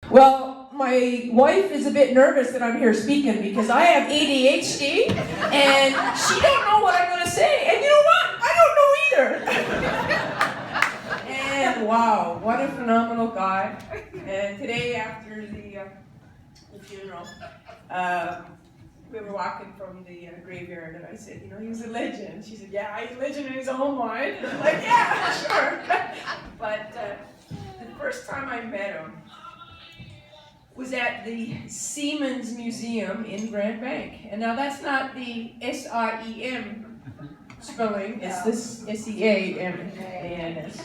Well, my wife is a bit nervous that I'm here speaking because I have ADHD and she don't know what I'm going to say. And you know what? I don't know either. And wow, what a phenomenal guy. And today after the funeral, we were walking from the graveyard and I said, he was a legend. She said, yeah, he's a legend in his own mind. And I'm like, yeah, sure. But the first time I met him was at the Siemens Museum in Grand Bank. And now that's not the SIEM spelling, it's this SEAMANS.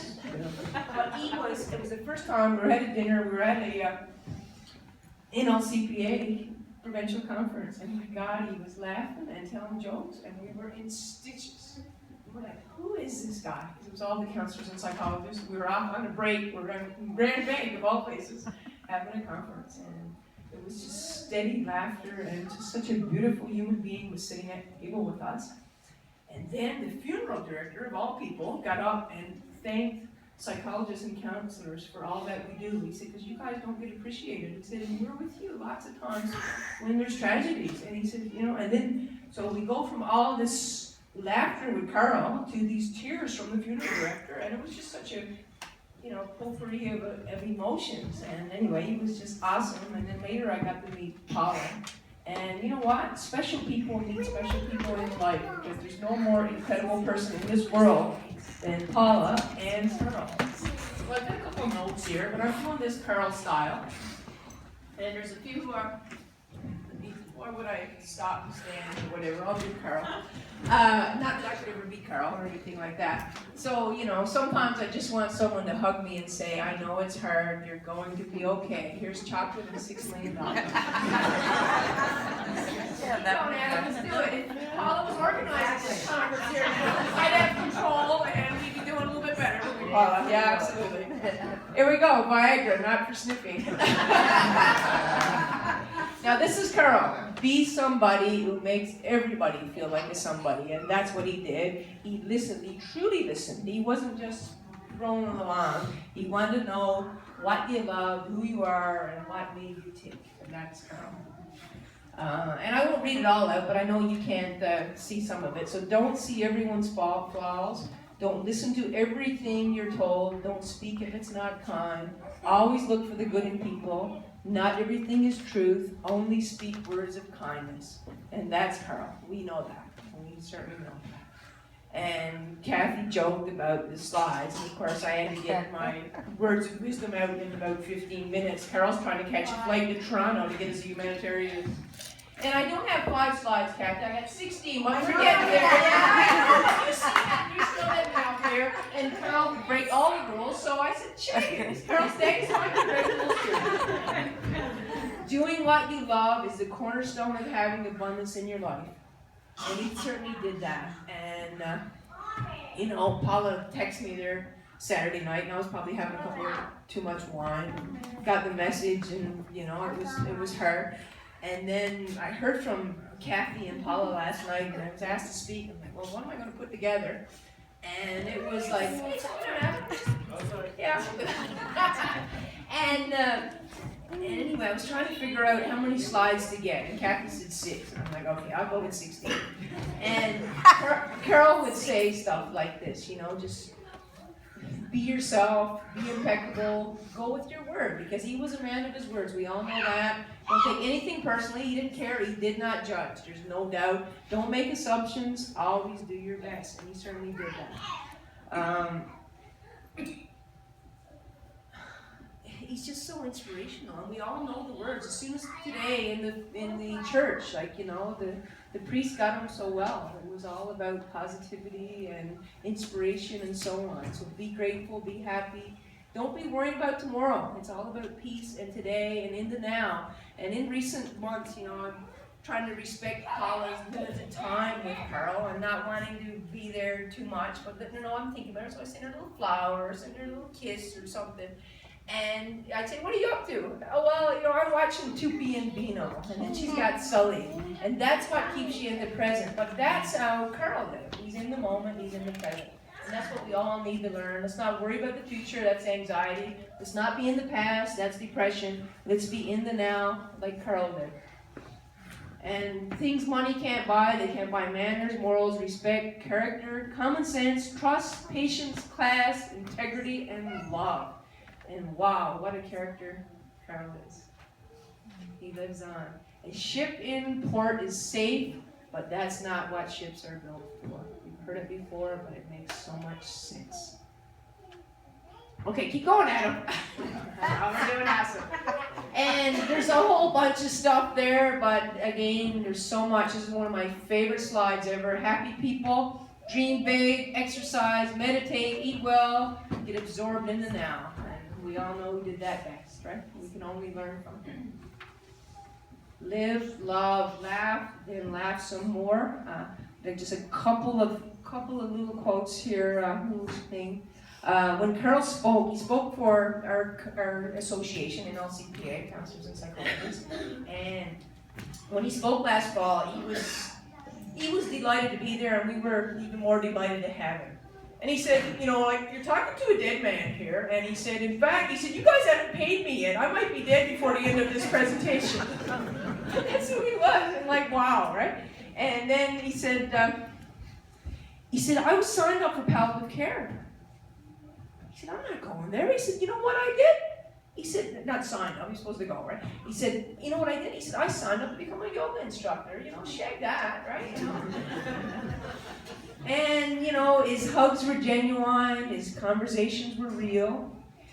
But it was the first time we were at a dinner, we were at a NLCPA provincial conference, and my God, he was laughing and telling jokes, and we were in stitches. We were like, who is this guy? Because it was all the counselors and psychologists. We were off on a break. We were in Grand Bank, of all places, having a conference, and it was just steady laughter, and just such a beautiful human being was sitting at the table with us. And then the funeral director, of all people, got up and thanked psychologists and counselors for all that we do. He said, because you guys don't get appreciated. He said, and we're with you lots of times when there's tragedies. And he said, and then, so we go from all this laughter with Carl to these tears from the funeral director, and it was just such a, potpourri of emotions. And anyway, he was just awesome. And then later I got to meet Paula. And you know what? Special people need special people in life, because there's no more incredible person in this world than Paula and Carl. So I've got a couple notes here, but I'm doing this Carl style. And there's a few why would I stop and stand or whatever? I'll do Carl. Not that I could ever be Carl or anything like that. So, sometimes I just want someone to hug me and say, I know it's hard, you're going to be okay. Here's chocolate and $6 million. Let's do it. If Paula was organizing this conference here, I'd have control and we'd be doing a little bit better. Paula, yeah, absolutely. Here we go, Viagra, not for sniffing. Now this is Carl. Be somebody who makes everybody feel like a somebody, and that's what he did. He listened, he truly listened. He wasn't just thrown along. He wanted to know what you love, who you are, and what made you tick, and that's Carl. And I won't read it all out, but I know you can't see some of it. So don't see everyone's flaws. Don't listen to everything you're told. Don't speak if it's not kind. Always look for the good in people. Not everything is truth. Only speak words of kindness. And that's Carl. We know that. We certainly know that. And Kathy joked about the slides. And of course, I had to get my words of wisdom out in about 15 minutes. Carl's trying to catch a flight to Toronto to get his humanitarian. And I don't have 5 slides, Kathy. I got 16. Why don't you get there? Yeah, you see that? You're still living out there. And Carl would break all the rules. So I said, check. Carl, stay so I can break the rules too. Doing what you love is the cornerstone of having abundance in your life. And he certainly did that. And, Paula texted me there Saturday night, and I was probably having a couple of too much wine. Got the message, and, it was her. And then I heard from Kathy and Paula last night, and I was asked to speak. I'm like, well, what am I going to put together? And it was like, yeah. And anyway, I was trying to figure out how many slides to get, and Kathy said 6. And I'm like, okay, I'll go with 16. And Carol would say stuff like this, just be yourself, be impeccable, go with your word, because he was a man of his words. We all know that. Don't take anything personally. He didn't care. He did not judge. There's no doubt. Don't make assumptions. Always do your best, and he certainly did that. He's just so inspirational, and we all know the words. As soon as today in the church, the priest got him so well. It was all about positivity and inspiration and so on. So be grateful, be happy. Don't be worried about tomorrow. It's all about peace and today and in the now. And in recent months, I'm trying to respect Paula's limited time with Carl and not wanting to be there too much. But I'm thinking about her, so I send her a little flower, or send her a little kiss or something. And I'd say, what are you up to? Oh, well, I'm watching Tupi and Bino. And then she's got Sully. And that's what keeps you in the present. But that's how Carl lives. He's in the moment, he's in the present. And that's what we all need to learn. Let's not worry about the future, that's anxiety. Let's not be in the past, that's depression. Let's be in the now, like Carl did. And things money can't buy, they can't buy manners, morals, respect, character, common sense, trust, patience, class, integrity, and love. And wow, what a character Carl is. He lives on. A ship in port is safe, but that's not what ships are built for. We've heard it before, but it makes so much sense. Okay, keep going, Adam. I'm doing awesome. And there's a whole bunch of stuff there, but again, there's so much. This is one of my favorite slides ever. Happy people, dream big, exercise, meditate, eat well, get absorbed in the now. And we all know who did that best, right? We can only learn from him. Live, love, laugh, then laugh some more. There's just a couple of little quotes here. When Carl spoke, he spoke for our association, NLCPA, Counselors and Psychologists. And when he spoke last fall, he was delighted to be there, and we were even more delighted to have him. And he said, you know, like, you're talking to a dead man here. And he said, in fact, you guys haven't paid me yet. I might be dead before the end of this presentation. That's who he was. And like, wow, right? And then he said, I was signed up for palliative care. He said, I'm not going there. He said, you know what I did? He said, not signed up, you're supposed to go, right? He said, you know what I did? He said, I signed up to become a yoga instructor. You know, shag that, right? You know? And, you know, his hugs were genuine, his conversations were real.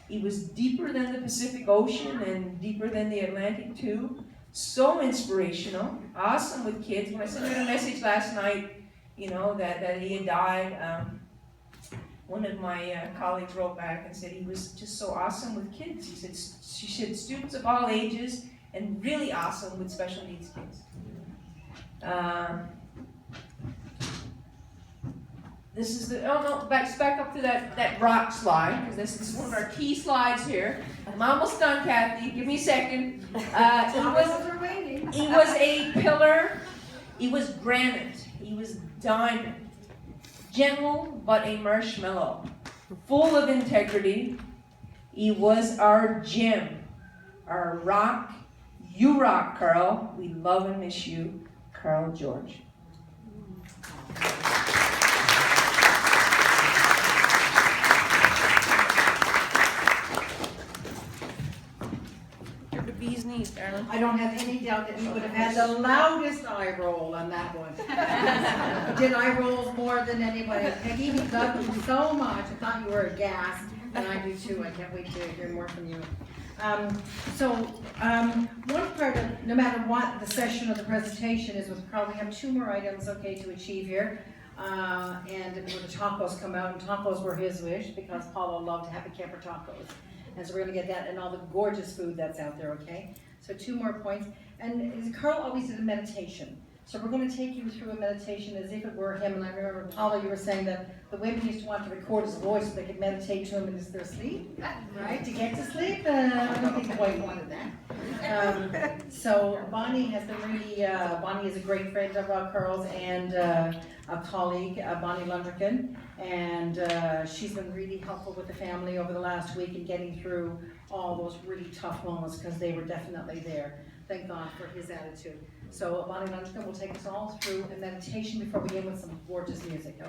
He was deeper than the Pacific Ocean and deeper than the Atlantic too. So inspirational, awesome with kids. When I sent out a message last night, you know, that he had died, one of my colleagues wrote back and said he was just so awesome with kids. She said students of all ages and really awesome with special needs kids. This is back up to that rock slide, because this is one of our key slides here. I'm almost done, Kathy. Give me a second. He was a pillar. He was granite. He was diamond. Gentle, but a marshmallow. Full of integrity. He was our gem, our rock. You rock, Carl. We love and miss you, Carl George. Bee's knees, darling. I don't have any doubt that you would have had the loudest eye roll on that one. Did eye rolls more than anybody. Peggy, we love you so much. I thought you were a gas, and I do too. I can't wait to hear more from you. One part of, no matter what the session of the presentation is with Carl, we have two more items, okay, to achieve here. And where the tacos come out, and tacos were his wish, because Paulo loved happy camper tacos. And so we're going to get that and all the gorgeous food that's out there, okay? So two more points. And Carl always did a meditation. So we're going to take you through a meditation as if it were him. And I remember, Paula, you were saying that the women used to want to record his voice so they could meditate to him in their sleep, right? To get to sleep. I don't think the wife wanted that. So Bonnie has been really, Bonnie is a great friend of Carl's and a colleague, Bonnie Lundrigan. And she's been really helpful with the family over the last week in getting through all those really tough moments, because they were definitely there. Thank God for his attitude. So Bonnie Lundrigan will take us all through a meditation before we end with some gorgeous music,